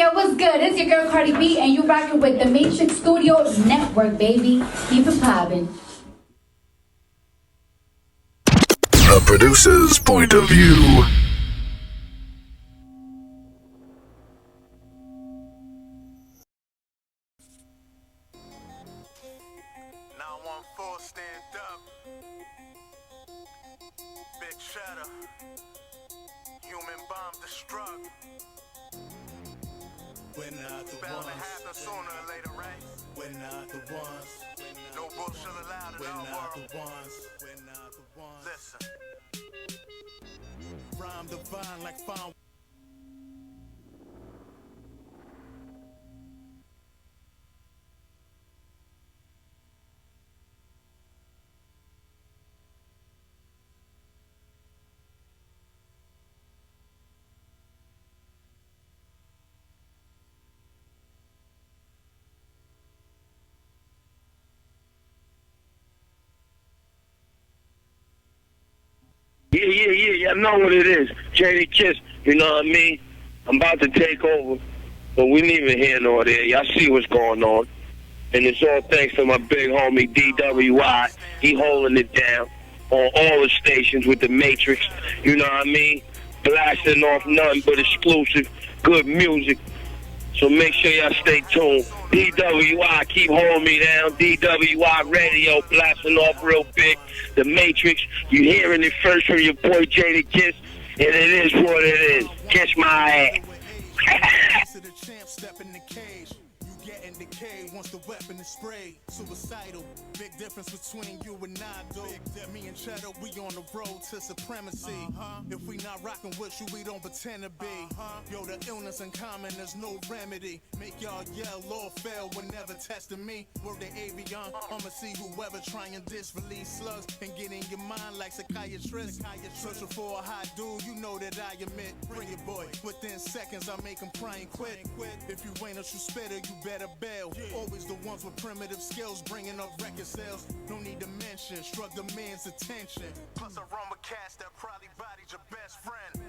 Yo, what's good? It's your girl Cardi B, and you rocking with the Matrix Studio Network, baby. Keep it poppin'. The producer's point of view. Human bomb Distruck. We're not the Bound ones. to happen sooner or later, right? We're not the ones. No bullshit allowed in We're our not world. the ones. We're not the ones. Listen. Rhyme divine like fine. Yeah, I know what it is. JD Kiss, you know what I mean? I'm about to take over, but we ain't even here nor there. Y'all see what's going on. And it's all thanks to my big homie DWI. He holding it down on all the stations with the Matrix, you know what I mean? Blasting off nothing but exclusive, good music. So make sure y'all stay tuned. DWI, keep holding me down. DWI Radio, blasting off real big. The Matrix, you hearing it first from your boy Jada Kiss, and it is what it is. Kiss my ass. To the champ, step in the cage. You get in decay once the weapon is sprayed. Suicidal, big difference between you and I, though. Me and Cheddar, we on the road to supremacy. If we not rocking with you, we don't pretend to be. Yo, the illness in common, there's no remedy. Make y'all yell or fail whenever testing me. Word the avion, I'ma see whoever trying this. Release slugs and get in your mind like psychiatrists. Searching for a hot dude, you know that I admit. Bring it, boy. Within seconds, I make him cry and quit. If you ain't a true spitter, you better bail. Always the ones with primitive skills, bringing up record sales. No need to mention, struck the man's attention. Plus a run with cats that probably bodied your best friend.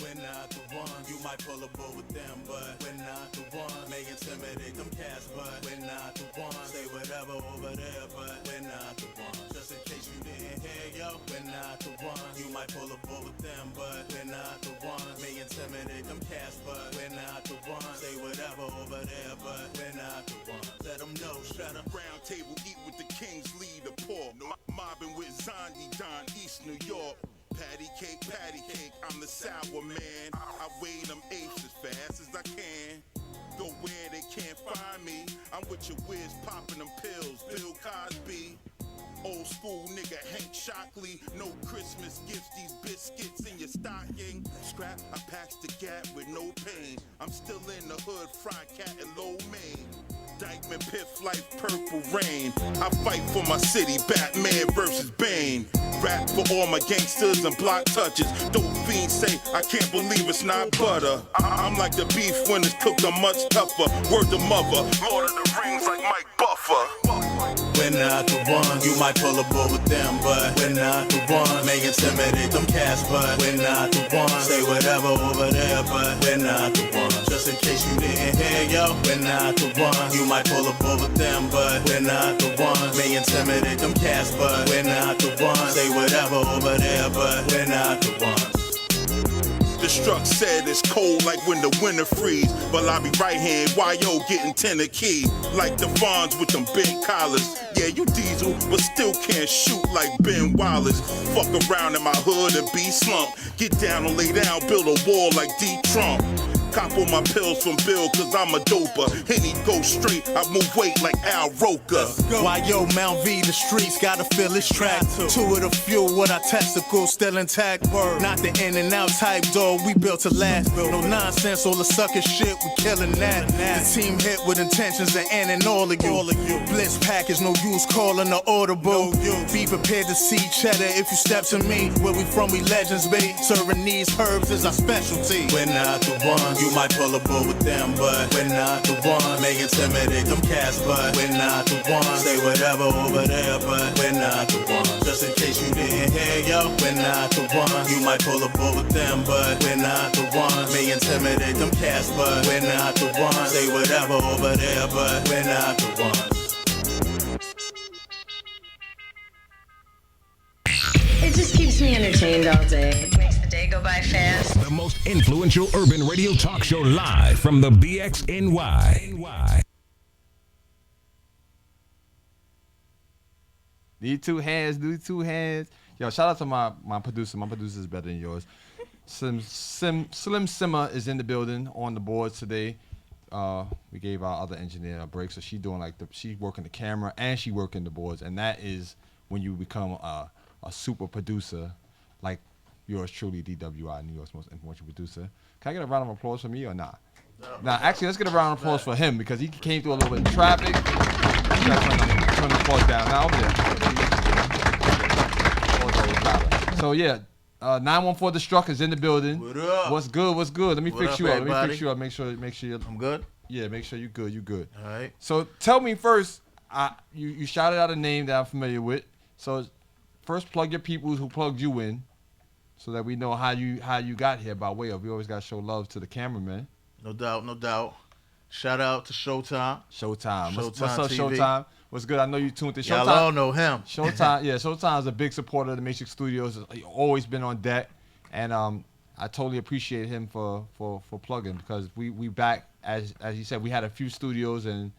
We're not the ones. You might pull a bull with them, but we're not the ones. May intimidate them cats, but we're not the ones. Say whatever over there, but we're not the ones. Just in case you didn't hear, yo, we're not the ones. You might pull a bull with them, but we're not the ones. May intimidate them cats, but we're not the ones. Say whatever over there, but we're not the ones. Let them know, shut up. Round table, eat with the kings, lead the poor. Mobbing with Zondi, Don, East New York. Patty cake, I'm the sour man. I weigh them apes as fast as I can. Go where they can't find me. I'm with your whiz, popping them pills. Bill Cosby. Old school nigga Hank Shockley. No Christmas gifts, these biscuits in your stocking. Scrap, I packs the gap with no pain. I'm still in the hood, fried cat and low main. Dykeman, Piff, Life, Purple Rain. I fight for my city, Batman versus Bane. Rap for all my gangsters and block touches. Dope fiends say, I can't believe it's not butter. I'm like the beef when it's cooked, I'm much tougher. Word to mother, Lord of the Rings like Mike Buffer. We're not the ones. You might pull a bull with them, but we're not the ones. May intimidate them cats, but we're not the ones. Say whatever over there, but we're not the ones. Just in case you didn't hear, yo, we're not the ones. You might pull a bull with them, but we're not the ones. May intimidate them cats, but we're not the ones. Say whatever over there, but we're not the ones. Distruck said it's cold like when the winter freeze. But I be right hand, YO getting 10 a key. Like the Fonz with them big collars. Yeah, you diesel, but still can't shoot like Ben Wallace. Fuck around in my hood and be slumped. Get down and lay down, build a wall like D. Trump. Cop all my pills from Bill, cause I'm a doper. Henny go straight, I move weight like Al Roker. Why yo, Mount V, the streets gotta fill its track. Two of the fuel with our testicles still intact. Not the in and out type, dog, we built to last. No nonsense, all the sucker shit, we killing that. The team hit with intentions to end and all of you. Blitz package, no use calling the audible. Be prepared to see cheddar if you step to me. Where we from, we legends, baby. Serving these herbs is our specialty. We're not the ones. You might pull a bull with them, but we're not the ones. May intimidate them cats, but we're not the ones. Say whatever over there, but we're not the ones. Just in case you didn't hear, yo, we're not the ones. You might pull a bull with them, but we're not the ones. May intimidate them cats, but we're not the ones. Say whatever over there, but we're not the ones. It just keeps me entertained all day. It makes the day go by fast. The most influential urban radio talk show live from the BXNY. Need two hands, need two hands. Yo, shout out to my producer. My producer is better than yours. Slim Simmer is in the building on the boards today. We gave our other engineer a break, so she doing she working the camera and she working the boards, and that is when you become a super producer, like yours truly, DWI, New York's most influential producer. Can I get a round of applause for me or not? Nah, actually, let's get a round of applause for him because he came through a little bit of traffic. You gotta turn the applause down. Now over there. So yeah, 914 Distruck is in the building. What up? What's good? What's good? Let me What fix up, you up. everybody? Let me fix you up. Make sure you're. I'm good? Yeah, make sure you good. You good. All right. So tell me first. You shouted out a name that I'm familiar with. So first, plug your people who plugged you in, so that we know how you got here by way of. We always gotta show love to the cameraman. No doubt, no doubt. Shout out to Showtime. Showtime. What's Showtime up, TV. Showtime? What's good? I know you tuned in. Y'all all know him. Showtime, yeah. Showtime is a big supporter of the Matrix Studios. He's always been on deck, and I totally appreciate him for plugging because we back as you said. We had a few studios and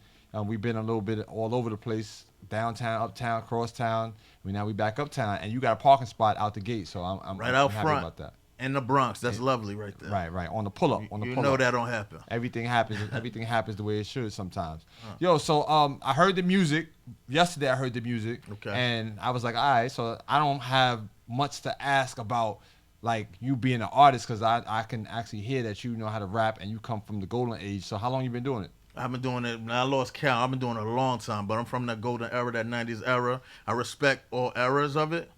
we've been a little bit all over the place, downtown, uptown, crosstown. Now we back uptown, and you got a parking spot out the gate, so I'm Right out happy front. about that. In the Bronx. That's lovely right there. Right. On the pull up. You know that don't happen. Everything happens. Everything happens the way it should sometimes. Yo, so I heard the music yesterday. I heard the music, Okay. and I was like, all right. So I don't have much to ask about like you being an artist because I can actually hear that you know how to rap and you come from the golden age. So how long you been doing it? I've been doing it. I lost count. I've been doing it a long time, but I'm from that golden era, that 90s era. I respect all eras of it,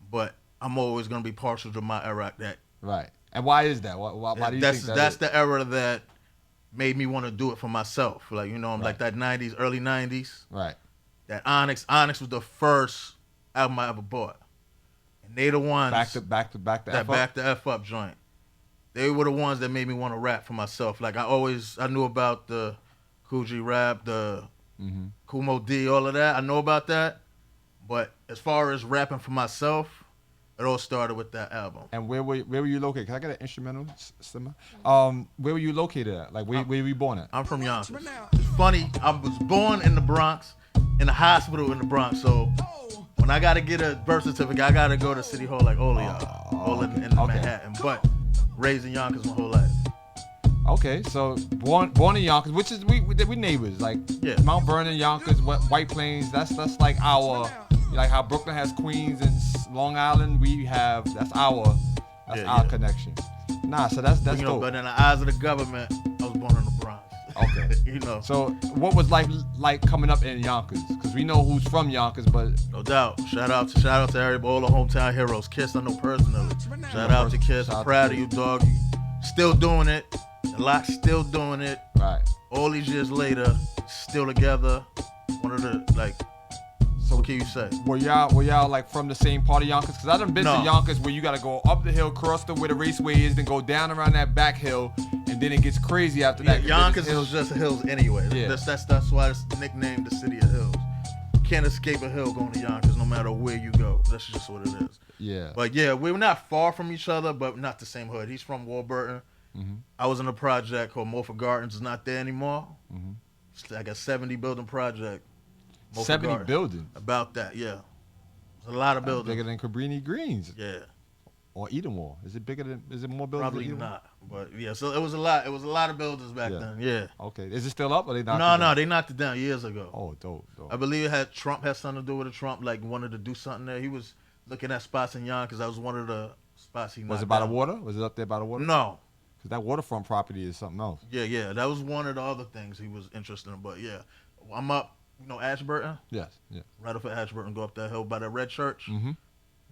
but I'm always gonna be partial to my era. Right. And why is that? Why do you think that's is? the era that made me want to do it for myself. Like, you know, I'm like that 90s, early 90s. Right. That Onyx was the first album I ever bought. And they the ones Back to that F up? Back the F Up joint. They were the ones that made me want to rap for myself. Like I knew about the Coogee rap, the Kumo D, all of that. I know about that. But as far as rapping for myself, it all started with that album. And where were you located? Can I get an instrumental, Simmer? Where were you located at? Like where were you born at? I'm from Yonkers. It's funny, I was born in the Bronx, in a hospital in the Bronx. So when I gotta get a birth certificate, I gotta go to City Hall like all of y'all, all in Manhattan. But raised in Yonkers my whole life. Okay, so born in Yonkers, which is we neighbors, like Yeah. Mount Vernon, Yonkers, White Plains. That's like our, like how Brooklyn has Queens and Long Island. We have that's our connection. Nah, so that's You know, dope. but in the eyes of the government, I was born in the Bronx. Okay. You know, So what was life like coming up in Yonkers? Because we know who's from Yonkers, but no doubt. Shout out to everybody, all the hometown heroes. Kiss, I know personally. Shout out to Kiss. Shout out I'm to proud of Kiss. you, dog. You still doing it. The Lock's still doing it. right. All these years later, still together. One of the So what can you say? were y'all like from the same part of Yonkers? Because I done been to No. Yonkers where you gotta go up the hill, cross where the raceway is, then go down around that back hill, and then it gets crazy after Yeah, that. 'cause Yonkers there's is just hills anyway. Yeah. That's why it's nicknamed the city of hills. You can't escape a hill going to Yonkers no matter where you go. That's just what it is. Yeah. But yeah, we're not far from each other, but not the same hood. He's from Warburton. I was in a project called Morpher Gardens. It's not there anymore. It's like a 70 building project. Morpher 70 Gardens. buildings. About that, yeah. There's a lot of buildings. Bigger than Cabrini Greens Yeah, or Edenwall. Is it more buildings? probably than Edenwall? not. But yeah, so it was a lot. It was a lot of buildings back Yeah. then. Yeah. Okay. Is it still up or they knocked it No, down? they knocked it down years ago. Oh, dope. I believe Trump had something to do with it. Trump wanted to do something there. He was looking at spots in Yonkers. That was one of the spots he knocked Was it by the down. water? Was it up there by the water? No. Because that waterfront property is something else. Yeah. That was one of the other things he was interested in. But yeah, I'm up, Ashburton, Yes. Yeah. right off of Ashburton, go up that hill by that red church. Mm-hmm.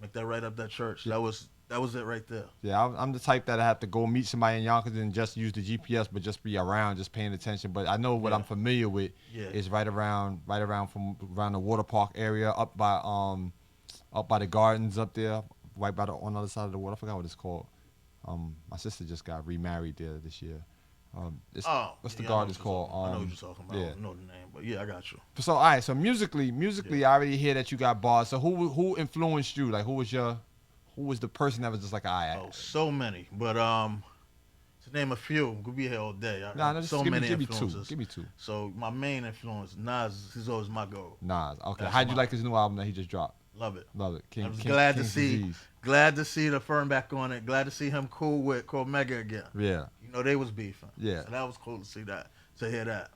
Make that right up that church. That was That was it right there. Yeah, I'm the type that I have to go meet somebody in Yonkers and just use the GPS, but just be around, just paying attention. But I know what I'm familiar with is right around the water park area, up by the gardens up there, right by on the other side of the water. I forgot what it's called. My sister just got remarried there this year. What's the gardens called? I know what you're talking about. Yeah. I don't know the name, but yeah, I got you. So all right, so musically, I already hear that you got bars. So who influenced you? Like who was the person that was just like, So many, but to name a few, we'll be here all day. Give me two. So my main influence, Nas, is always my goal. Nas, okay. How'd you like his new album that he just dropped? Love it. King, I was King, glad King to see Disease. Glad to see the firm back on it. Glad to see him cool with Mega again. Yeah. You know, they was beefing. Yeah. So that was cool to see that, to hear that.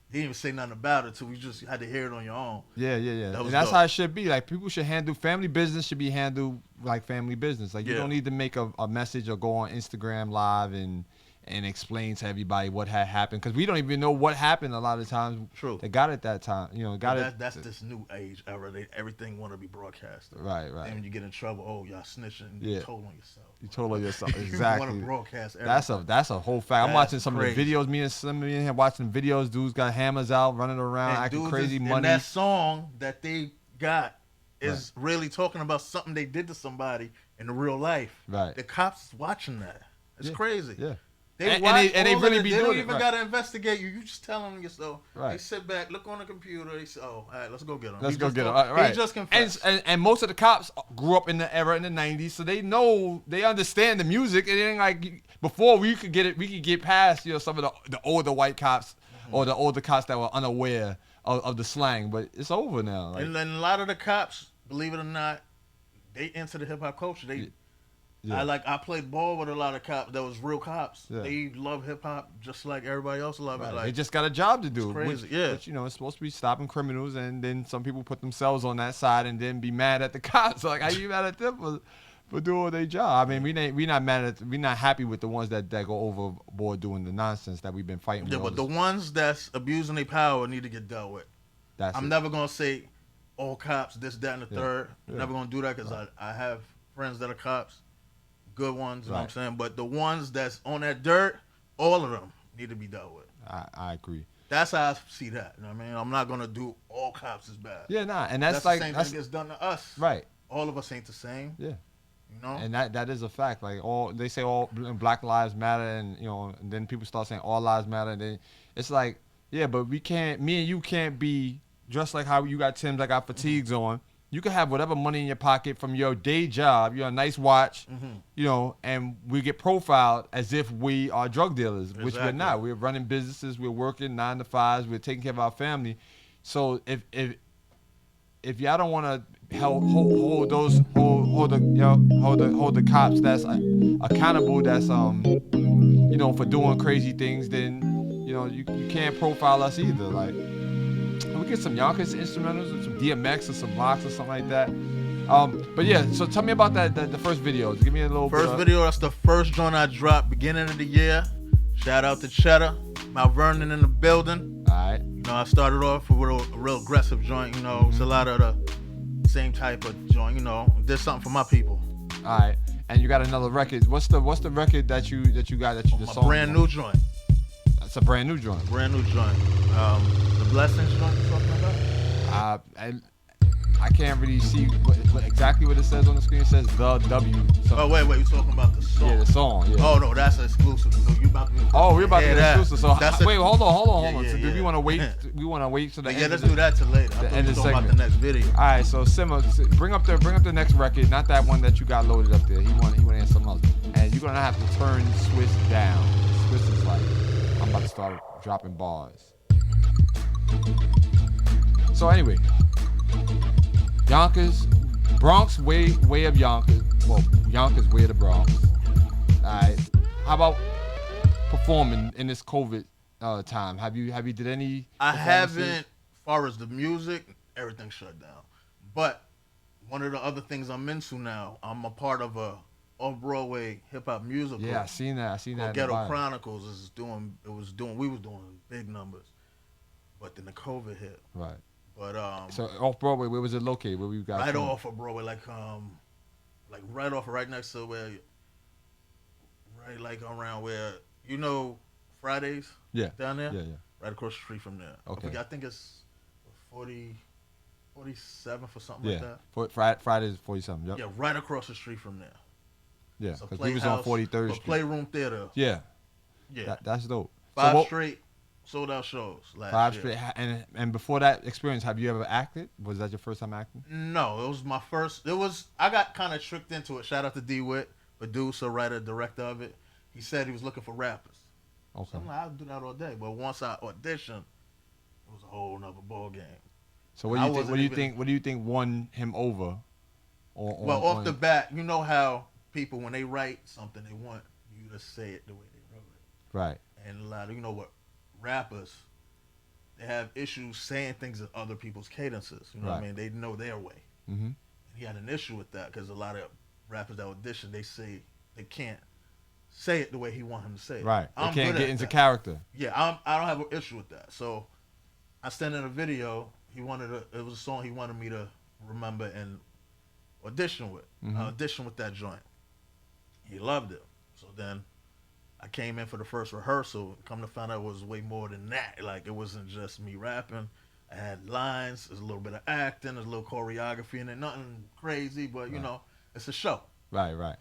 He didn't even say nothing about it, so we just had to hear it on your own. Yeah. And that's how it should be. Like, people should handle family business should be handled like family business. Like, you don't need to make a message or go on Instagram Live and explain to everybody what had happened, because we don't even know what happened a lot of times. True. They got it that time. You know, That's this new age era. Everything want to be broadcasted. Right. And when you get in trouble, y'all snitching. Yeah. You told on yourself. You told on yourself. Exactly. You want to broadcast everything. That's a whole fact. I'm watching some of the videos. Me and Slim in here watching videos. Dudes got hammers out, running around, acting crazy. Money. And that song that they got is really talking about something they did to somebody in the real life. Right. The cops watching that. It's crazy. Yeah. They really be doing it. They don't even gotta investigate you. You just tell them yourself. Right. They sit back, look on the computer. They say, "Oh, all right, let's go get him." Let's go get him. Right. He just confessed. And most of the cops grew up in the era in the '90s, so they understand the music. It ain't like before we could get past some of the older white cops or the older cops that were unaware of the slang. But it's over now. And a lot of the cops, believe it or not, they into the hip hop culture. I played ball with a lot of cops that was real cops. Yeah. They love hip hop just like everybody else love it. Like, they just got a job to do. It's crazy. Which it's supposed to be stopping criminals, and then some people put themselves on that side and then be mad at the cops. Like, how you mad at them for doing their job? I mean, we not happy with the ones that go overboard doing the nonsense that we've been fighting with. Yeah, but the ones that's abusing their power need to get dealt with. I'm never gonna say all cops this, that, and the third. I'm never gonna do that because I have friends that are cops. Good ones, you know what I'm saying? But the ones that's on that dirt, all of them need to be dealt with. I agree. That's how I see that. You know what I mean? I'm not going to do all cops is bad. Yeah, and that's like the same thing gets done to us. Right. All of us ain't the same. Yeah. You know? And that is a fact. Like, they say all Black lives matter, and and then people start saying all lives matter, and then it's like, yeah, but me and you can't be dressed like how you got Timbs, I got fatigues on. You can have whatever money in your pocket from your day job, a nice watch, and we get profiled as if we are drug dealers, which we're not. We're running businesses, we're working 9 to 5s, we're taking care of our family. So if y'all don't want to hold the cops that's accountable, that's for doing crazy things, then you can't profile us either. Like, we get some Yonkers instrumentals or some DMX or some Locks or something like that. But yeah, so tell me about the first video. Give me a little first video. That's the first joint I dropped beginning of the year. Shout out to Cheddar, Mount Vernon in the building. All right. I started off with a real aggressive joint. It's a lot of the same type of joint. Did something for my people. All right. And you got another record. What's the record that you got that you just saw? Brand new joint. That's a brand new joint. Brand new joint. The Blessings joint you're talking about? I can't really see exactly what it says on the screen. It says the W. Oh, wait, you're talking about the song? Yeah, the song. Yeah. Oh no, that's exclusive. So you about to? We're about to get exclusive. So wait, hold on. Yeah, so do we want to wait? We want to wait to the end. Let's do that till later. The end of the segment. About the next video. All right, so Simma, bring up the next record, not that one that you got loaded up there. He want to answer something else, and you're gonna have to turn Swiss down. Swiss is like, I'm about to start dropping bars. So anyway, Yonkers, Bronx way of Yonkers. Well, Yonkers way of the Bronx. All right. How about performing in this COVID time? Have you did any? I haven't. Far as the music, everything shut down. But one of the other things I'm into now, I'm a part of a off-Broadway hip-hop musical. Yeah, I seen that. Ghetto Chronicles we was doing big numbers. But then the COVID hit. Right. But so off Broadway, where was it located? Where we got? Right off of Broadway, like like right off, right next to where, right like around where Fridays. Yeah. Down there. Yeah, yeah. Right across the street from there. Okay. I think it's 47 for something Yeah. like that. Friday's 47. Yep. Yeah, right across the street from there. Yeah, So because we was on 43rd Street. Playroom Theater. Yeah. Yeah. That's dope. Five straight sold out shows last year. 5 straight. And before that experience, have you ever acted? Was that your first time acting? No, it was my first. I got kind of tricked into it. Shout out to D-Witt, producer, writer, director of it. He said he was looking for rappers. Okay. So I'm like, I'll do that all day. But once I auditioned, it was a whole nother ball game. So what do you think won him over? Off the bat, you know how people, when they write something, they want you to say it the way they wrote it. Right. And a lot of, rappers, they have issues saying things in other people's cadences. You know what I mean? They know their way. Mm-hmm. And he had an issue with that because a lot of rappers that audition, they say they can't say it the way he want him to say it. Right. They can't get into character. Yeah, I don't have an issue with that. So I sent in a video. It was a song he wanted me to remember and audition with. Mm-hmm. I auditioned with that joint. He loved it. So then I came in for the first rehearsal. Come to find out it was way more than that. Like, it wasn't just me rapping. I had lines. There's a little bit of acting. There's a little choreography in it. Nothing crazy, but it's a show. Right, right.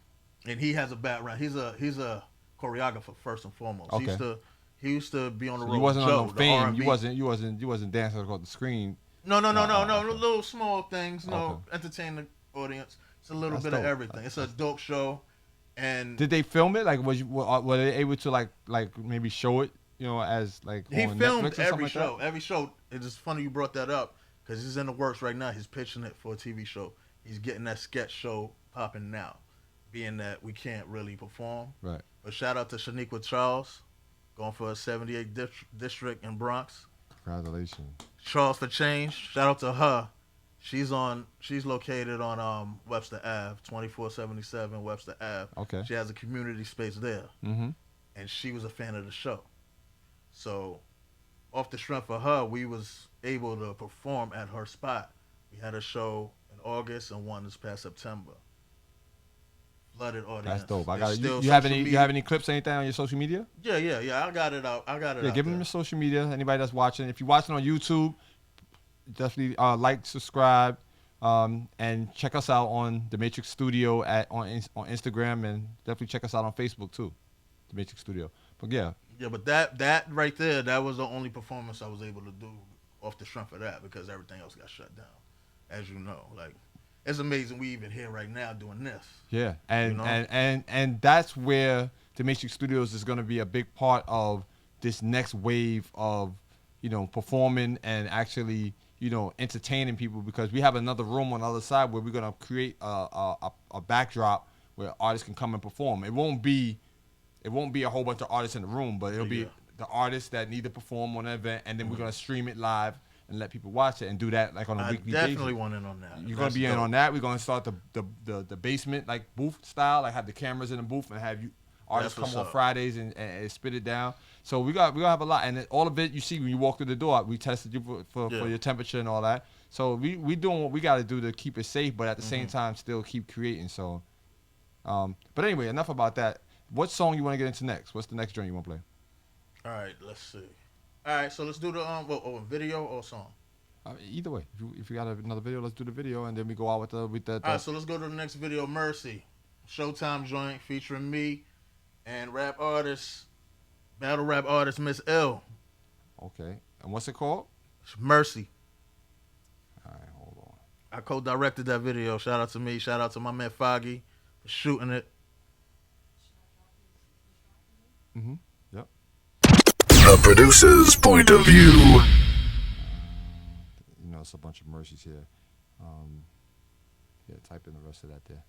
And he has a background. He's a choreographer first and foremost. Okay. He used to be on the road. You wasn't with Joe, on no fame. R&B. You wasn't dancing across the screen. No. Okay. Little small things. Okay. Entertain the audience. It's a little That's bit dope. of everything. It's a dope show. And did they film it? Like, were they able to like maybe show it? As like he on filmed Netflix or every like show. That? Every show. It's just funny you brought that up because he's in the works right now. He's pitching it for a TV show. He's getting that sketch show popping now, being that we can't really perform. Right. But shout out to Shaniqua Charles, going for a 78 district in Bronx. Congratulations. Charles for Change. Shout out to her. She's located on Webster Ave, 2477 Webster Ave. Okay. She has a community space there. Mm-hmm. And she was a fan of the show. So off the strength of her, we was able to perform at her spot. We had a show in August and one this past September. Flooded audience. That's dope. I got it. Still You have social any? media. You have any clips, anything on your social media? Yeah. I got it out. Yeah, give them your social media. Anybody that's watching, if you're watching on YouTube, definitely like, subscribe, and check us out on The Matrix Studio on Instagram, and definitely check us out on Facebook too, The Matrix Studio. But yeah. Yeah, but that right there, that was the only performance I was able to do off the strength of that because everything else got shut down. As you know, like, it's amazing we even here right now doing this. Yeah, and that's where The Matrix Studios is going to be a big part of this next wave of, performing and actually, entertaining people, because we have another room on the other side where we're going to create a backdrop where artists can come and perform. It won't be a whole bunch of artists in the room, but it'll be the artists that need to perform on an event, and then we're going to stream it live and let people watch it and do that like on a weekly basis. I definitely want in on that. You're going to be in on that. We're going to start the basement, like booth style, like have the cameras in the booth and have artists come on Fridays and spit it down. So we're gonna have a lot, and all of it you see when you walk through the door. We tested you for your temperature and all that. So we doing what we got to do to keep it safe, but at the same time still keep creating. So, but anyway, enough about that. What song you want to get into next? What's the next joint you want to play? All right, let's see. All right, so let's do the video or song. Either way, if you got another video, let's do the video, and then we go out with the. All right, so let's go to the next video, Mercy, Showtime joint featuring me and battle rap artist Miss L. Okay, and what's it called? It's Mercy. All right, hold on. I co-directed that video. Shout out to me. Shout out to my man Foggy for shooting it. Mm-hmm. Yep. The producer's point of view. It's a bunch of Mercies here. Type in the rest of that there.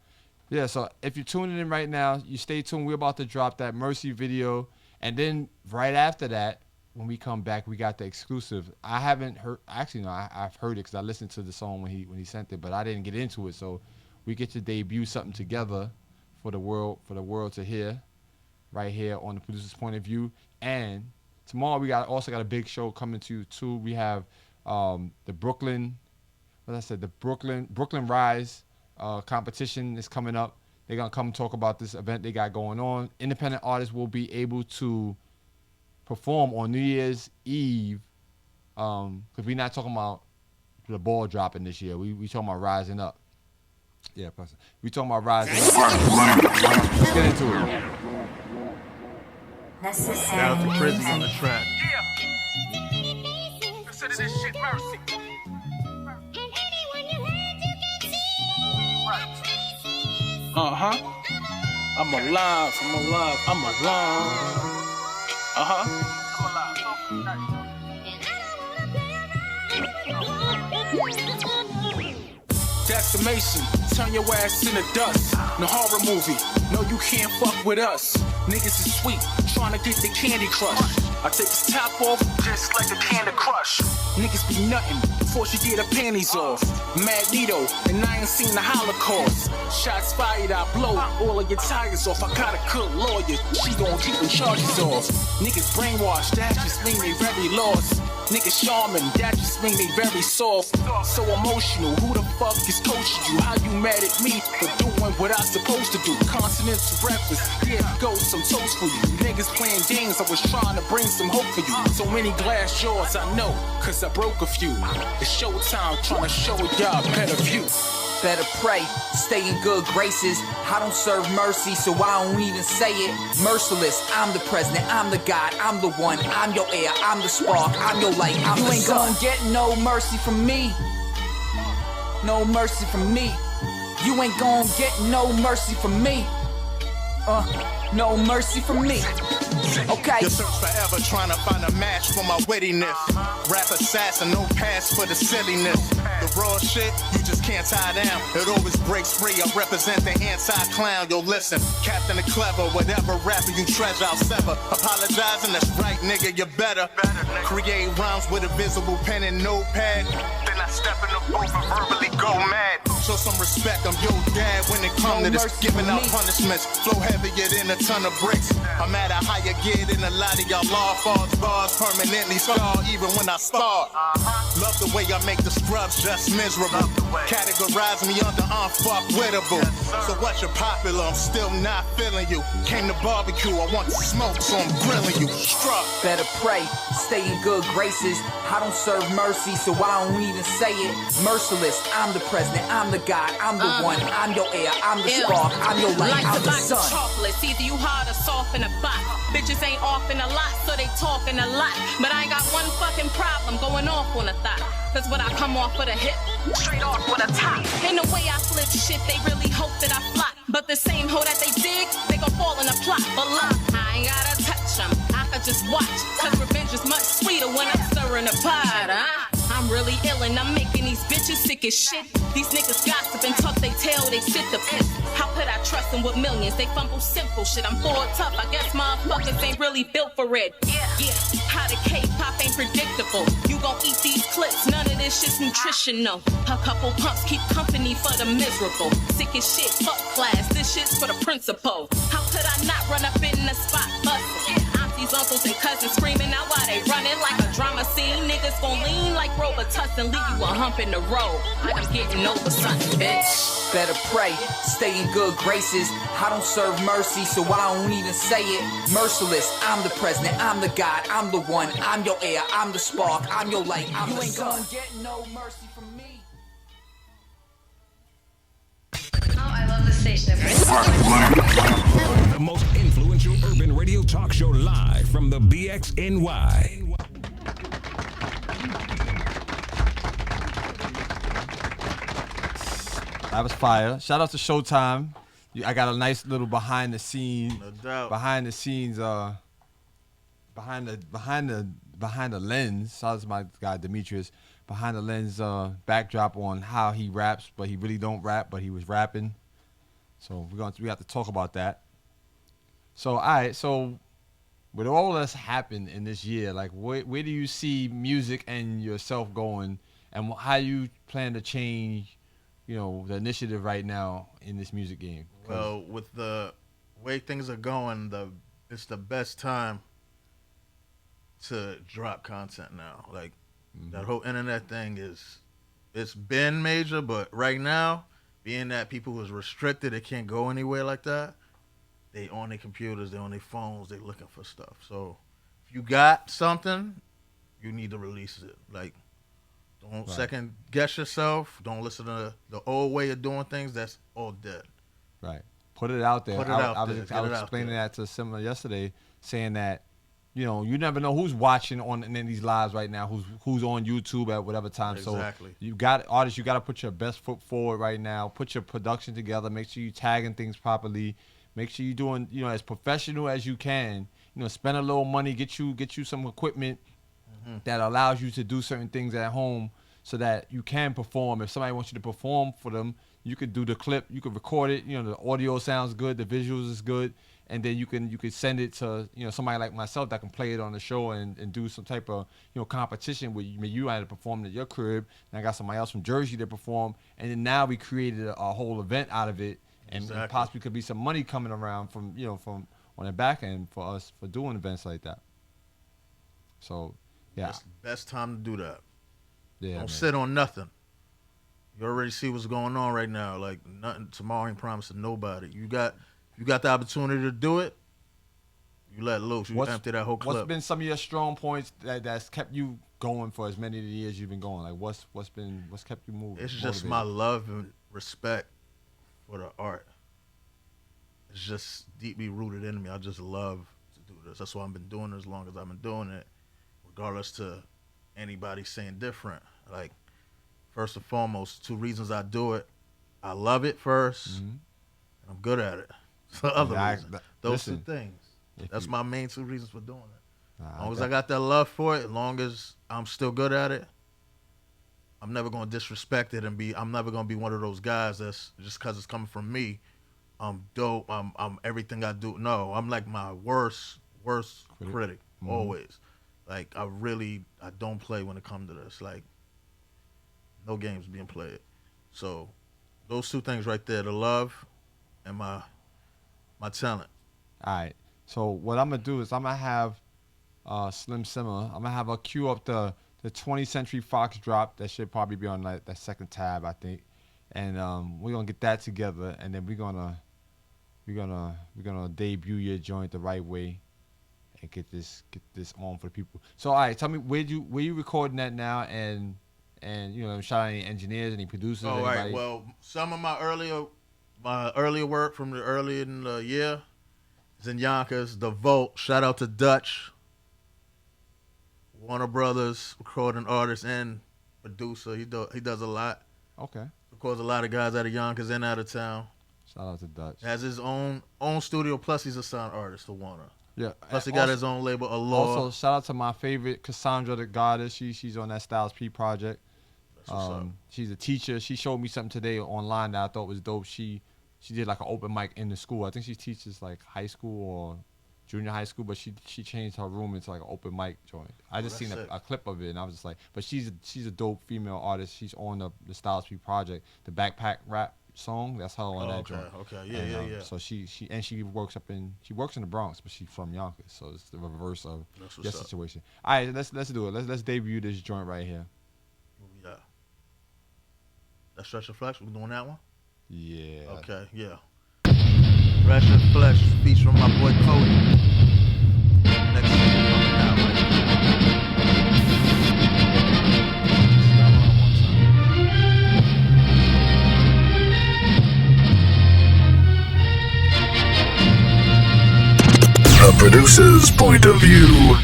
Yeah, so if you're tuning in right now, you stay tuned. We're about to drop that Mercy video. And then right after that, when we come back, we got the exclusive. I haven't heard, actually, no, I've heard it because I listened to the song when he sent it, but I didn't get into it. So we get to debut something together for the world to hear right here on the producer's point of view. And tomorrow we also got a big show coming to you too. We have the Brooklyn Rise competition is coming up. They're gonna come talk about this event they got going on. Independent artists will be able to perform on New Year's Eve, because we're not talking about the ball dropping this year. We talking about rising up. Yeah, plus we talking about rising up. Let's get into it. Shout out to Prison on the track. Consider this shit mercy. I'm alive. Decimation, turn your ass into dust. No horror movie, no you can't fuck with us. Niggas is sweet, trying to get the Candy Crush. I take his top off, just like a Candy Crush. Niggas be nuttin' before she get her panties off. Magneto, and I ain't seen the Holocaust. Shots fired, I blow all of your tires off. I got a good lawyer, she gon' keep them charges off. Niggas brainwashed, that just mean they very lost. Niggas charming, that just mean they very soft. So emotional, who the fuck is coaching you? How you mad at me for doing what I supposed to do? Consonants for breakfast, yeah, go some toast for you. Niggas playing games, I was trying to bring some hope for you. So many glass jaws, I know, cause I broke a few. It's showtime, trying to show y'all a better view. Better pray, stay in good graces. I don't serve mercy, so I don't even say it. Merciless, I'm the president, I'm the God, I'm the one. I'm your air, I'm the spark, I'm your light, I'm the sun. You ain't gonna get no mercy from me. No mercy from me. You ain't gonna get no mercy from me. No mercy from me. Okay. You search forever trying to find a match for my wittiness. Rap assassin, no pass for the silliness. The raw shit, you just can't tie down. It always breaks free. I represent the anti-clown. Yo, listen, Captain the Clever, whatever rapper you treasure, I'll sever. Apologizing, that's right, nigga, you better. Create rhymes with a visible pen and notepad. Then I step in the booth and verbally go mad. Show some respect, I'm your dad when it comes to this. Giving out punishments, flow heavier than a ton of bricks. I'm at a higher gear than a lot of y'all law falls. Bars permanently scarred even when I start. Love the way I make the scrubs just miserable. Categorize me under unfuckwittable. So what you're popular, I'm still not feeling you. Came to barbecue, I want to smoke, so I'm grilling you. Struck. Better pray, stay in good graces. I don't serve mercy, so I don't even say it. Merciless, I'm the president, I'm the God, I'm the one. I'm your air, I'm the spark, I'm your light, I'm the sun. Chocolate, either you hard or soft in a box. Bitches ain't offering a lot, so they talking a lot. But I ain't got one fucking problem going off on a thought. Cause when I come off with a hip, straight off with a top. In the way I flip shit, they really hope that I flop. But the same hoe that they dig, they gon' fall in a plot. But look, I ain't gotta touch them, I could just watch. Cause revenge is much sweeter when I'm stirring the pot, I'm really ill and I'm making these bitches sick as shit. These niggas gossip and tuck they tail, they sit the piss. How could I trust them with millions? They fumble simple shit. I'm full tough, I guess motherfuckers ain't really built for it. Yeah, how the K-pop ain't predictable. You gon' eat these clips, none of this shit's nutritional. A couple pumps keep company for the miserable. Sick as shit, fuck class, this shit's for the principal. How could I not run up in the spot bustin'? Aunties, uncles, and cousins screaming out while they running like a drama scene. Niggas gon' lean like Robitussin, leave you a hump in the road. Like I'm getting over something, bitch. Better pray, stay in good graces. I don't serve mercy, so I don't even say it. Merciless, I'm the president, I'm the God, I'm the one. I'm your air, I'm the spark, I'm your light, I'm the sun. You ain't gonna get no mercy from me. Oh, I love the station. The most influential urban radio talk show live from the BXNY. That was fire. Shout out to Showtime. I got a nice little behind the scenes, behind the lens. Shout out to my guy Demetrius. Behind the lens backdrop on how he raps, but he really don't rap, but he was rapping. So we have to talk about that. So all right, so with all that's happened in this year, like where do you see music and yourself going, and how you plan to change, the initiative right now in this music game? Well, with the way things are going, it's the best time to drop content now. Like that whole internet thing it's been major, but right now being that people who's restricted, they can't go anywhere like that. They on their computers, they on their phones, they looking for stuff. So if you got something, you need to release it. Like, don't second guess yourself. Don't listen to the old way of doing things. That's all dead. Right. Put it out there. I was explaining there. that to Simba yesterday, saying that, you know, you never know who's watching in these lives right now, who's on YouTube at whatever time. Exactly. So you got artists, you got to put your best foot forward right now. Put your production together. Make sure you tagging things properly. Make sure you're doing, you know, as professional as you can. You know, spend a little money, get you some equipment that allows you to do certain things at home so that you can perform. If somebody wants you to perform for them, you could do the clip, you could record it. You know, the audio sounds good, the visuals is good. And then you could send it to, you know, somebody like myself that can play it on the show and do some type of, you know, competition where you had to perform at your crib, and I got somebody else from Jersey to perform, and then now we created a whole event out of it, and possibly could be some money coming around from on the back end for us for doing events like that. So, yeah, that's the best time to do that. Yeah, don't sit on nothing. You already see what's going on right now. Like, nothing tomorrow ain't promising nobody. You got the opportunity to do it, you let loose. You empty that whole clip. What's been some of your strong points that's kept you going for as many of the years you've been going? Like, what's kept you moving? It's just my love and respect for the art. It's just deeply rooted in me. I just love to do this. That's why I've been doing it as long as I've been doing it, regardless to anybody saying different. Like, first and foremost, 2 reasons I do it. I love it first, and I'm good at it. Those 2 things. That's my main 2 reasons for doing it. As long as I got that love for it, as long as I'm still good at it, I'm never gonna disrespect it I'm never gonna be one of those guys that's just because it's coming from me, I'm dope. I'm everything I do. No, I'm like my worst critic always. Like I don't play when it comes to this. Like no games being played. So those 2 things right there, the love and my talent. All right. So what I'm gonna do is I'm gonna have Slim Simmer. I'm gonna have her cue up the 20th Century Fox drop. That should probably be on that second tab, I think. And we're gonna get that together, and then we're gonna debut your joint the right way, and get this on for the people. So all right, tell me where you recording that now, and you know, shout out any engineers, any producers. All right. Well, some of my earlier work from the earlier in the year is in Yonkers, The Vault. Shout out to Dutch, Warner Brothers recording artist and producer. He does a lot. Okay. Records a lot of guys out of Yonkers and out of town. Shout out to Dutch. Has his own studio, plus he's a sound artist for Warner. Yeah. Plus he got his own label, Allure. Also, shout out to my favorite, Cassandra the Goddess. She's on that Styles P project. She's a teacher. She showed me something today online that I thought was dope. She did like an open mic in the school. I think she teaches like high school or junior high school, but she changed her room into like an open mic joint. I just seen a clip of it, and I was just like, but she's a dope female artist. She's on the Styles P project, the Backpack Rap song. That's her on that joint. Okay, yeah. So she works in the Bronx, but she's from Yonkers, so it's the reverse of your situation. All right, let's do it. Let's debut this joint right here. Yeah. That Stretch and Flex, we doing that one? Yeah. Okay, yeah. Stretch and Flex, featuring my boy Cody. Next single coming out right A producer's point of view.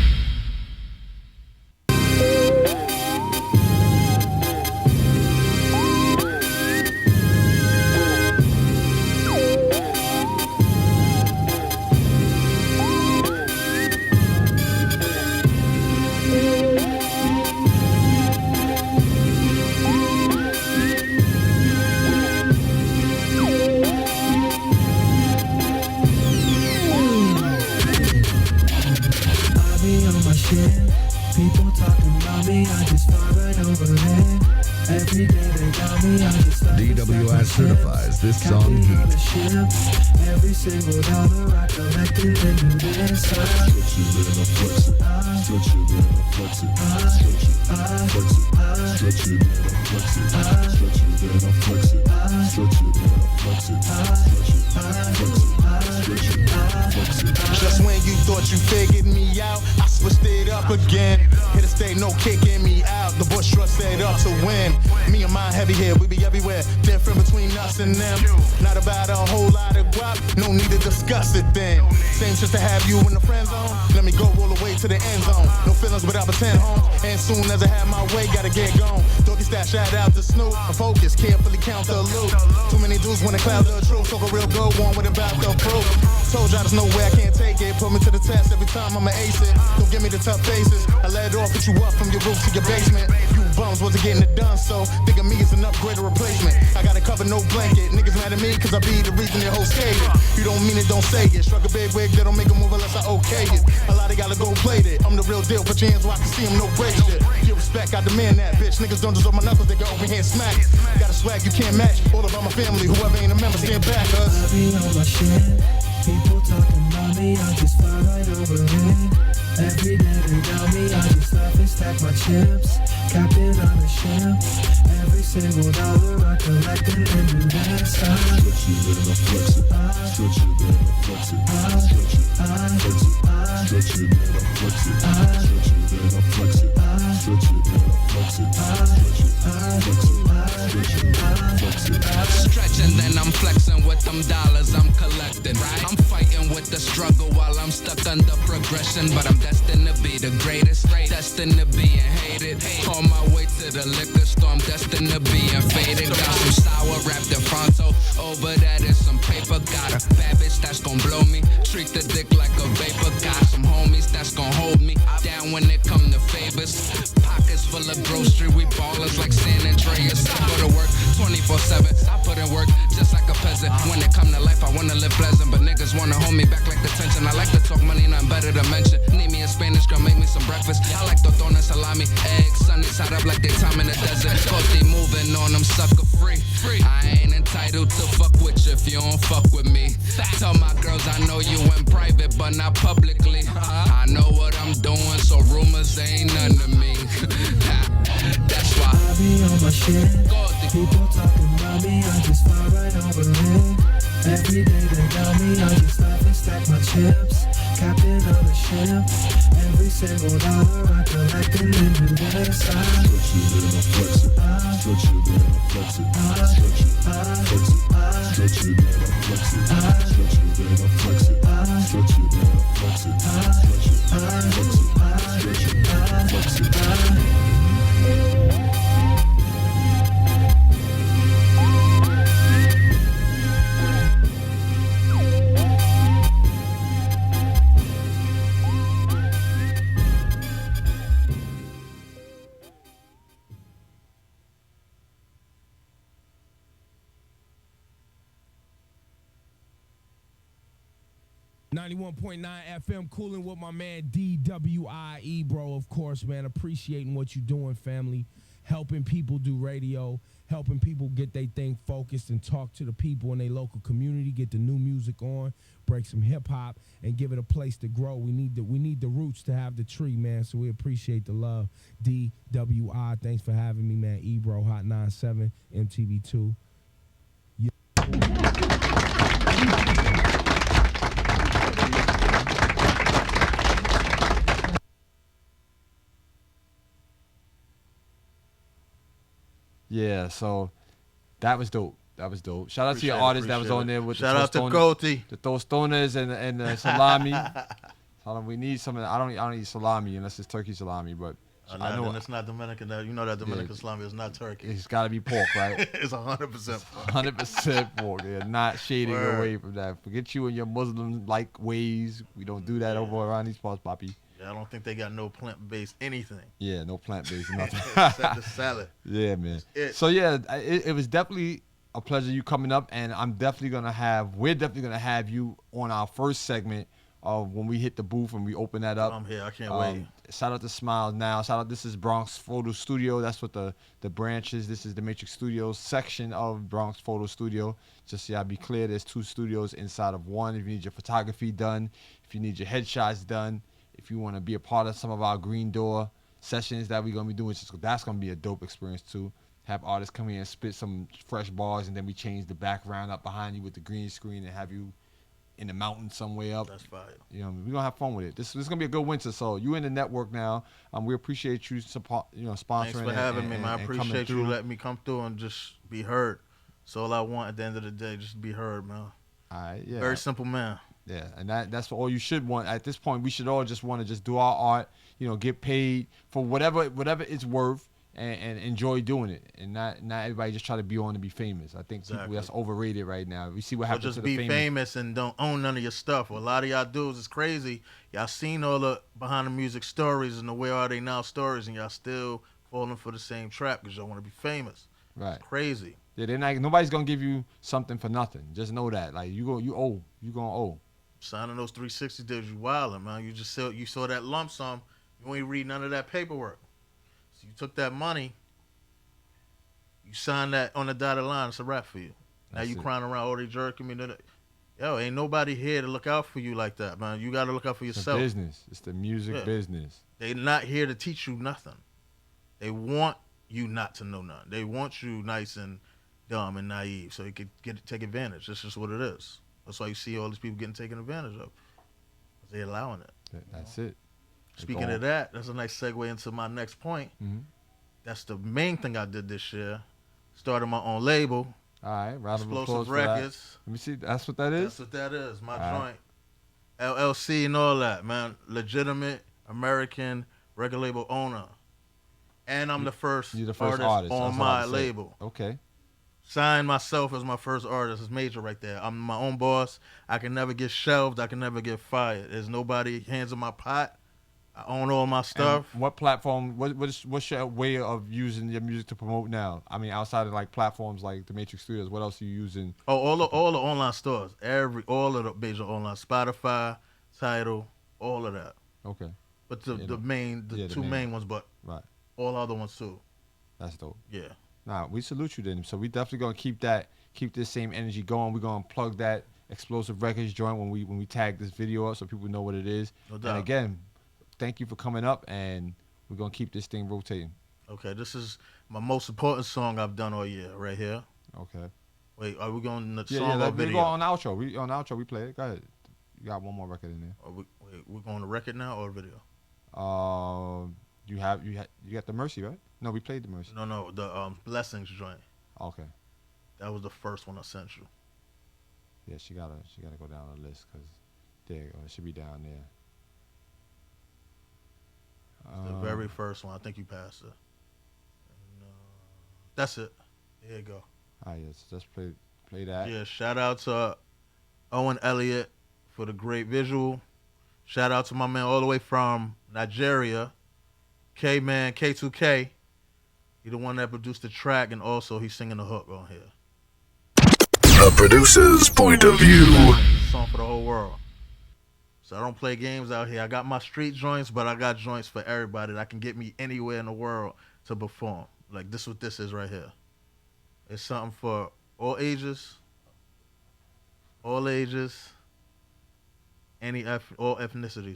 People talking about me, I just fly right over it. Every day they got me, I just stop and stack my DWI certifies this song Captain on the heat. ship. Every single dollar I collect and then do this. Stretch it, then I flex it. Stretch it, then I flex it. Stretch it, flex it. Stretch it, then I flex it. Stretch it, then I flex it. Stretch it, then I flex it. Stretch it, flex it. Stretch it, flex it. Just when you thought you figured me out, I switched it up again. Here to stay, no kicking me out. The Bush trust set up to win. Me and my heavy head, we be everywhere. Different between us and them. Not about a whole lot of guap, no need to discuss it then. Same just to have you in the friend zone. Let me go all the way to the end zone. No feelings without pretend home. And soon as I have my way, gotta get gone. Doggy style, shout out to Snoop. I focus, carefully count the loot. Too many dudes wanna cloud the truth. Talk a real good one with about the proof. Told y'all there's no way I can't take it. Put me to the test every time I'ma ace it. Don't give me the tough faces. I let it off, put you up from your roof to your basement. You bums wasn't getting it done, so think of me as an upgrade or replacement. I gotta cover no blanket. Niggas mad at me cause I be the reason their whole skated. You don't mean it, don't say it. Struck a big wig, they don't make a move unless I okay it. A lot of y'all go played it. I'm the real deal, put your hands where I can see them, no break shit. Get respect, I demand that, bitch. Niggas don't deserve my knuckles, they got open hand smack. Got a swag you can't match. All about my family, whoever ain't a member, stand back, cuz. I be on my shit. People talking about me, I just fly right over it. Every day they doubt me, I just stop and stack my chips. Captain on the ship. Every single dollar I collect and then do that. Stretch it, then I flex it. Stretch it, then I flex it. Stretch it, flex it. Stretch it, then I flex it. Stretch it, then I flex it. Stretch it, then I flex it. Stretch it, flex it. Stretch it, flex it. Stretching, then I'm flexing with them dollars I'm collecting. I'm fighting with the struggle while I'm stuck under progression, but I'm destined to be the greatest, destined to be hated. On my way to the liquor store, I'm destined to be faded. Got some sour wrapped in Fronto, over that is some paper. Got a bad bitch that's gon' blow me, treat the dick like a vapor. Got some homies that's gon' hold me down when it come to favors. Pockets full of grocery, we ballers like San Andreas. I go to work 24/7, I put in work just like a peasant. When it come to life, I wanna live pleasant, but niggas wanna hold me back like detention. I like to talk money, nothing better to mention. Need me in Spanish, girl, make me some breakfast. I like tortona, salami, eggs, sunnies hot up like they time in the desert. Coasty moving on them, sucker free. I ain't entitled to fuck with you if you don't fuck with me. Tell my girls I know you in private, but not publicly. I know what I'm doing, so rumors ain't none to me. That's why I be on my shit. People talking about me, I just fly right over it. Every day they doubt me, I just stop and stack my chips. Captain on the ship. Every single dollar I collect and then do this. Stretch it, then I flex it. Stretch it, then I flex it. Stretch it, flex it. Stretch it, then I flex it. Stretch it, then I flex it. Stretch it, then I flex it. Stretch it, flex it. Stretch it, flex it. .9 FM, cooling with my man DWIE, bro. Of course, man, appreciating what you're doing, family. Helping people do radio, helping people get their thing focused and talk to the people in their local community, get the new music on, break some hip hop, and give it a place to grow. We need the roots to have the tree, man. So we appreciate the love. DWI, thanks for having me, man. Ebro, Hot 97, MTV2. Yeah, so that was dope. That was dope. Shout out to your artist that was on there with Shout out to Goatee, the tostones and the salami. We need some. I don't eat salami unless it's turkey salami, but I know it's not Dominican. You know that Dominican salami is not turkey. It's got to be pork, right? It's 100% pork. 100% pork. Yeah, not shading away from that. Forget you and your Muslim-like ways. We don't do that over around these parts, Poppy. Yeah, I don't think they got no plant-based anything. Yeah, no plant-based nothing. Except the salad. Yeah, man. So yeah, it was definitely a pleasure you coming up, and we're definitely gonna have you on our first segment when we hit the booth and we open that up. I'm here. I can't wait. Shout out to Smiles Now. Shout out. This is Bronx Photo Studio. That's what the branch is. This is the Matrix Studios section of Bronx Photo Studio. Just so y'all be clear, there's 2 studios inside of one. If you need your photography done, if you need your headshots done, if you want to be a part of some of our Green Door sessions that we're going to be doing, that's going to be a dope experience too. Have artists come in and spit some fresh bars, and then we change the background up behind you with the green screen and have you in the mountain somewhere up. That's fire. You know, we're gonna have fun with it. This is gonna be a good winter. So you in the network now. We appreciate you support, sponsoring. Thanks for having me, man. I appreciate you letting me come through and just be heard. That's all I want at the end of the day, just to be heard, man. All right, yeah. Very simple, man. Yeah, and that's all you should want. At this point, we should all just want to just do our art, get paid for whatever it's worth, and enjoy doing it, and not everybody just try to be on to be famous. I think people, that's overrated right now. We see what happens to the famous. Just be famous and don't own none of your stuff. Well, a lot of y'all dudes is crazy. Y'all seen all the behind the music stories and the Where Are They Now stories, and y'all still falling for the same trap because y'all want to be famous. Right. It's crazy. Yeah, nobody's gonna give you something for nothing. Just know that. Like you gonna owe. Signing those 360 deals, you wildin', man. You saw that lump sum. You ain't read none of that paperwork. So you took that money, you signed that on the dotted line. It's a wrap for you. Now you crying around, they jerking me. Yo, ain't nobody here to look out for you like that, man. You got to look out for yourself. It's the business. It's the music business. They not here to teach you nothing. They want you not to know nothing. They want you nice and dumb and naive so you could take advantage. That's just what it is. That's why you see all these people getting taken advantage of. They're allowing it. That's it. Speaking of that, that's a nice segue into my next point. Mm-hmm. That's the main thing I did this year. Started my own label. All right, round of applause Explosive for Records. Let me see. That's what that is? That's what that is. My all joint. Right. LLC and all that, man. Legitimate American record label owner. And I'm the first artist on my label. Okay. Signed myself as my first artist. It's major right there. I'm my own boss. I can never get shelved. I can never get fired. There's nobody hands in my pot. I own all my stuff. And what platform? What's your way of using your music to promote now? I mean, outside of like platforms like the Matrix Studios, what else are you using? Oh, all the online stores. All of the major online. Spotify, Tidal, all of that. Okay. But the two main ones, but right. All other ones too. That's dope. Yeah. Nah, we salute you then. So we definitely gonna keep this same energy going. We're gonna plug that Explosive Records joint when we tag this video up so people know what it is. No doubt. And again, thank you for coming up, and we're gonna keep this thing rotating. Okay, this is my most important song I've done all year, right here. Okay. Wait, are we going to the song or video? We go on the outro. We play it. Go ahead. You got one more record in there. We're going to record now or video? You got the Mercy, right? No, we played the Mercy. No, the Blessings joint. Okay. That was the first one I sent you. Yeah, she gotta go down the list because there you go. It should be down there. The very first one. I think you passed it. And, that's it. There you go. All right, yes, just play that. Yeah, shout out to Owen Elliott for the great visual. Shout out to my man all the way from Nigeria, K-Man, K2K. He the one that produced the track, and also he's singing the hook on here. A producer's point of view. Song for the whole world. So I don't play games out here. I got my street joints, but I got joints for everybody that can get me anywhere in the world to perform. Like this, what this is right here. It's something for all ages, all ethnicities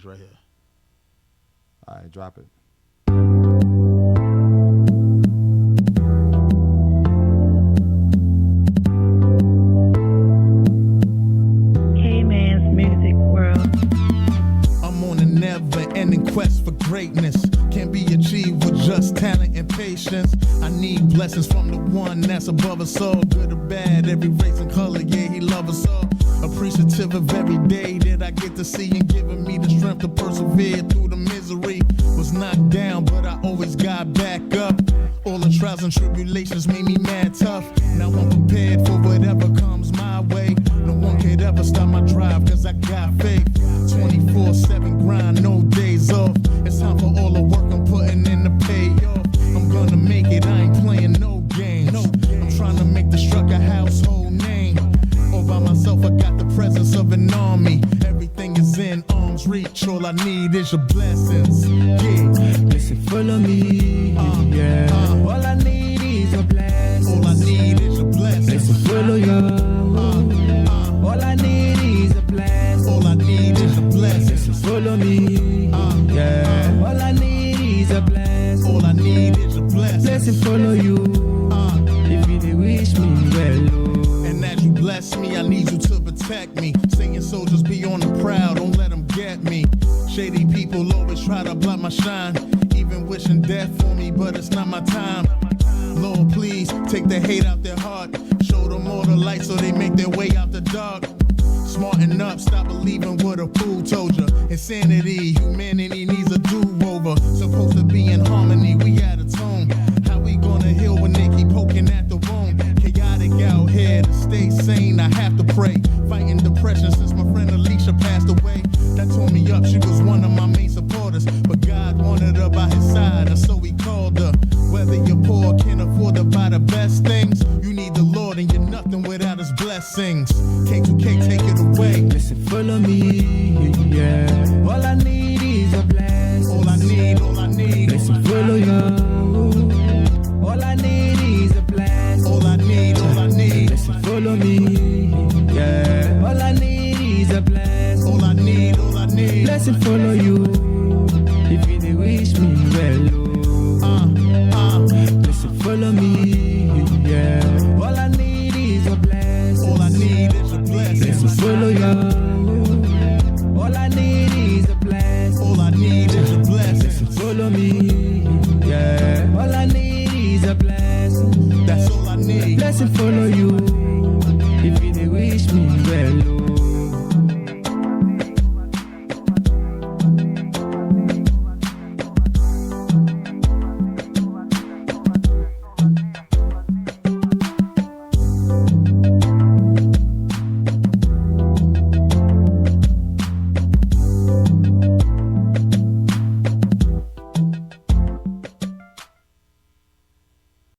right here. All right, drop it. K-Man's Music World. I'm on a never-ending quest for greatness. Can't be achieved with just talent and patience. I need blessings from the one that's above us all. Good or bad, every race and color, yeah, he loves us all. Appreciative of every day that I get to see and giving me the strength to persevere through the misery. Was knocked down, but I always got back up. All the trials and tribulations made me mad tough. Now I'm prepared for whatever comes my way. No one could ever stop my drive, cause I got faith. 24/7 grind, no days off. It's time for all the work I'm putting in to pay off. I'm gonna make it, I ain't playing no games. I'm trying to make Distruck a household name. All by myself, I got the presence of an army. Everything is in on is your blessings. Yeah. Listen, follow me. Yeah. All I need is a blessing. All I need is your blessings. Listen, follow you. All I need is a blessing. All I need is your blessings. Listen, follow me. Yeah. All I need is a blessing. All I need is your blessings. Listen, follow you. If you did wish me well. And as you bless me, I need you to protect me. Singing soldiers be on the prowl, don't let them get me. Shady people always try to block my shine. Even wishing death for me, but it's not my time. Lord, please take the hate out their heart. Show them all the light so they make their way out the dark. Smarten up, stop believing what a fool told you. Insanity, humanity needs a do-over. Supposed to be in harmony, we out of tune. How we gonna heal when they keep poking at the wound? Chaotic out here, to stay sane, I have to pray. Fighting depression since my friend Alicia passed away. That tore me up, she was one of my main supporters. But God wanted her by his side, and so he called her. Whether you're poor or can't afford to buy the best things, you need the Lord and you're nothing without his blessings. K2K, take it away. Listen, follow me, yeah. All I need is a blessing. All I need. Listen, follow you. All I need is a blessing. All I need. Listen, follow me, yeah. All I need is a blessing. All I need. Listen, follow you. If you did wish me well. Listen, follow me, yeah. All I need is a blessing. All I need is a blessing. Listen, follow you. All I need is a blessing. All I need is a blessing. Listen, follow me, yeah. All I need is a blessing. That's all I need. Listen, follow you.